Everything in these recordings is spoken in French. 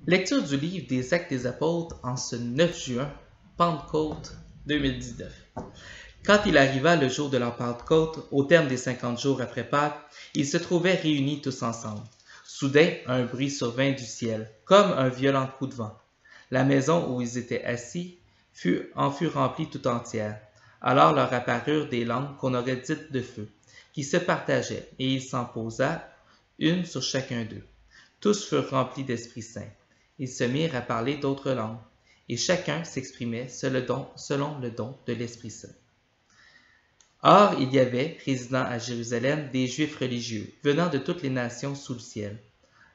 Lecture du livre des Actes des Apôtres en ce 9 juin, Pentecôte 2019. Quand il arriva le jour de la Pentecôte, au terme des 50 jours après Pâques, ils se trouvaient réunis tous ensemble. Soudain, un bruit survint du ciel, comme un violent coup de vent. La maison où ils étaient assis en fut remplie tout entière. Alors leur apparurent des langues qu'on aurait dites de feu, qui se partageaient, et il s'en posa une sur chacun d'eux. Tous furent remplis d'Esprit Saint. Ils se mirent à parler d'autres langues, et chacun s'exprimait selon le don de l'Esprit Saint. Or, il y avait, résidant à Jérusalem, des Juifs religieux, venant de toutes les nations sous le ciel.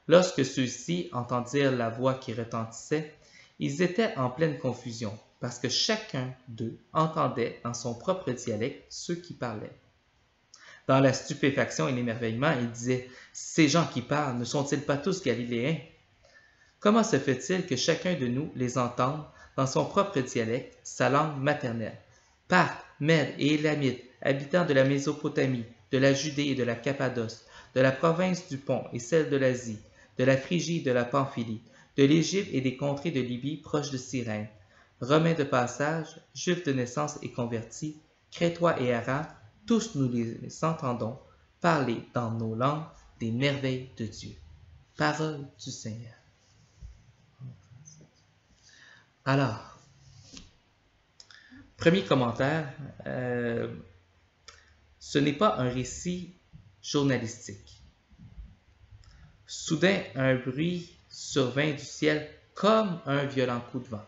Lorsque ceux-ci entendirent la voix qui retentissait, ils étaient en pleine confusion, parce que chacun d'eux entendait dans son propre dialecte ceux qui parlaient. Dans la stupéfaction et l'émerveillement, ils disaient « Ces gens qui parlent, ne sont-ils pas tous Galiléens? Comment se fait-il que chacun de nous les entende dans son propre dialecte, sa langue maternelle? Parthes, Mèdes et Élamites, habitants de la Mésopotamie, de la Judée et de la Cappadoce, de la province du Pont et celle de l'Asie, de la Phrygie et de la Pamphylie, de l'Égypte et des contrées de Libye proches de Cyrène, Romains de passage, Juifs de naissance et convertis, Crétois et Arabes, tous nous les entendons parler dans nos langues des merveilles de Dieu. Parole du Seigneur. Alors, premier commentaire, ce n'est pas un récit journalistique. Soudain, un bruit survint du ciel comme un violent coup de vent.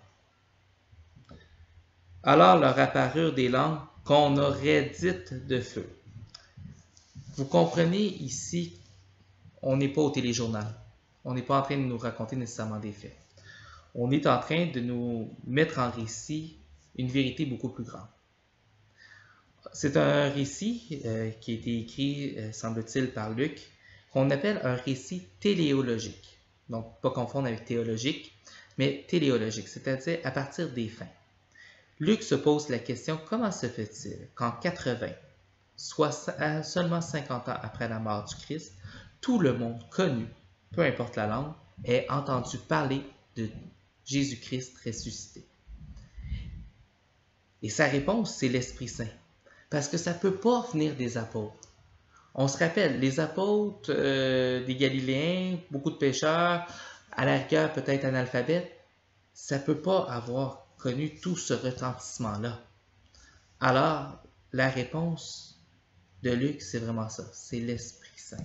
Alors leur apparurent des langues qu'on aurait dites de feu. Vous comprenez ici, on n'est pas au téléjournal. On n'est pas en train de nous raconter nécessairement des faits. On est en train de nous mettre en récit une vérité beaucoup plus grande. C'est un récit qui a été écrit, semble-t-il, par Luc, qu'on appelle un récit téléologique. Donc, pas confondre avec théologique, mais téléologique, c'est-à-dire à partir des fins. Luc se pose la question, comment se fait-il qu'en 80, soit seulement 50 ans après la mort du Christ, tout le monde connu, peu importe la langue, ait entendu parler de Jésus-Christ ressuscité? Et sa réponse, c'est l'Esprit Saint. Parce que ça ne peut pas venir des apôtres. On se rappelle, les apôtres des Galiléens, beaucoup de pécheurs, à la rigueur peut-être analphabètes, ça ne peut pas avoir connu tout ce retentissement-là. Alors, la réponse de Luc, c'est vraiment ça, c'est l'Esprit Saint.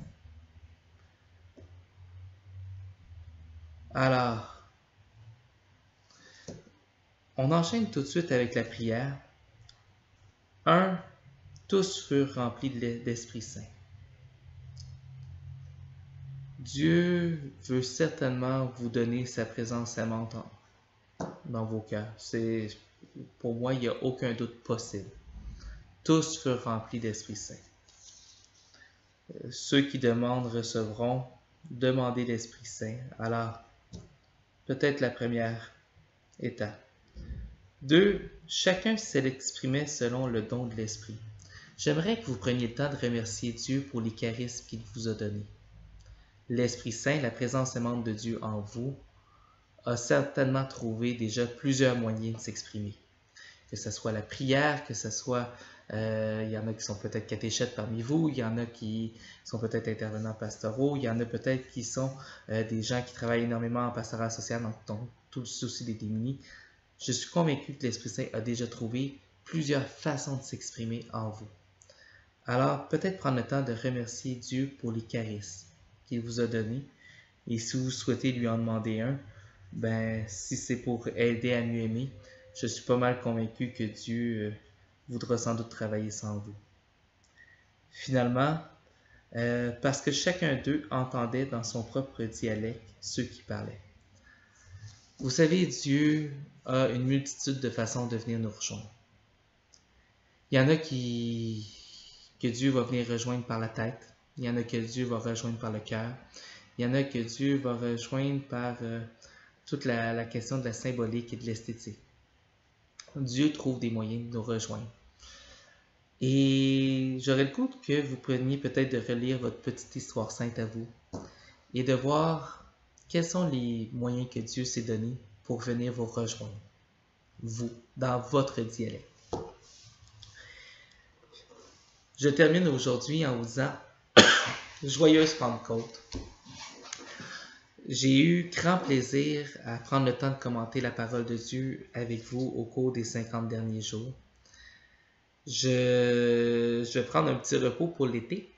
Alors, on enchaîne tout de suite avec la prière. 1. Tous furent remplis d'Esprit Saint. Dieu veut certainement vous donner sa présence aimante dans vos cœurs. Pour moi, il n'y a aucun doute possible. Tous furent remplis d'Esprit Saint. Ceux qui demandent recevront. Demandez l'Esprit Saint. Alors, peut-être la première étape. 2. Chacun s'exprimait selon le don de l'Esprit. J'aimerais que vous preniez le temps de remercier Dieu pour les charismes qu'il vous a donnés. L'Esprit Saint, la présence aimante de Dieu en vous, a certainement trouvé déjà plusieurs moyens de s'exprimer. Que ce soit la prière, que ce soit, il y en a qui sont peut-être catéchètes parmi vous, il y en a qui sont peut-être intervenants pastoraux, il y en a peut-être qui sont des gens qui travaillent énormément en pastorat social, dans tout le souci des démunis. Je suis convaincu que l'Esprit Saint a déjà trouvé plusieurs façons de s'exprimer en vous. Alors, peut-être prendre le temps de remercier Dieu pour les charismes qu'il vous a donnés. Et si vous souhaitez lui en demander un, si c'est pour aider à mieux aimer, je suis pas mal convaincu que Dieu voudra sans doute travailler sans vous. Finalement, parce que chacun d'eux entendait dans son propre dialecte ceux qui parlaient. Vous savez, Dieu a une multitude de façons de venir nous rejoindre. Il y en a que Dieu va venir rejoindre par la tête. Il y en a que Dieu va rejoindre par le cœur. Il y en a que Dieu va rejoindre par toute la question de la symbolique et de l'esthétique. Dieu trouve des moyens de nous rejoindre. Et j'aurais le coup que vous preniez peut-être de relire votre petite histoire sainte à vous et de voir quels sont les moyens que Dieu s'est donnés pour venir vous rejoindre, vous, dans votre dialecte. Je termine aujourd'hui en vous disant Joyeuse Pentecôte. J'ai eu grand plaisir à prendre le temps de commenter la parole de Dieu avec vous au cours des 50 derniers jours. Je vais prendre un petit repos pour l'été,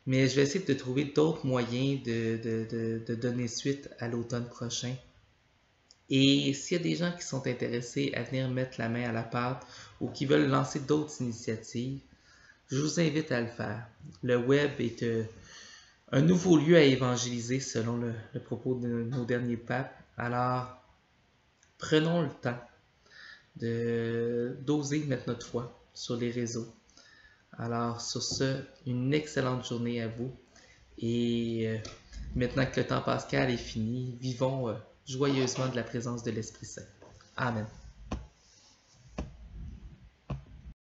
mais je vais essayer de trouver d'autres moyens de donner suite à l'automne prochain. Et s'il y a des gens qui sont intéressés à venir mettre la main à la pâte ou qui veulent lancer d'autres initiatives, je vous invite à le faire. Le web est un nouveau lieu à évangéliser selon le propos de nos derniers papes. Alors, prenons le temps d'oser mettre notre foi sur les réseaux. Alors, sur ce, une excellente journée à vous. Et maintenant que le temps pascal est fini, vivons joyeusement de la présence de l'Esprit Saint. Amen.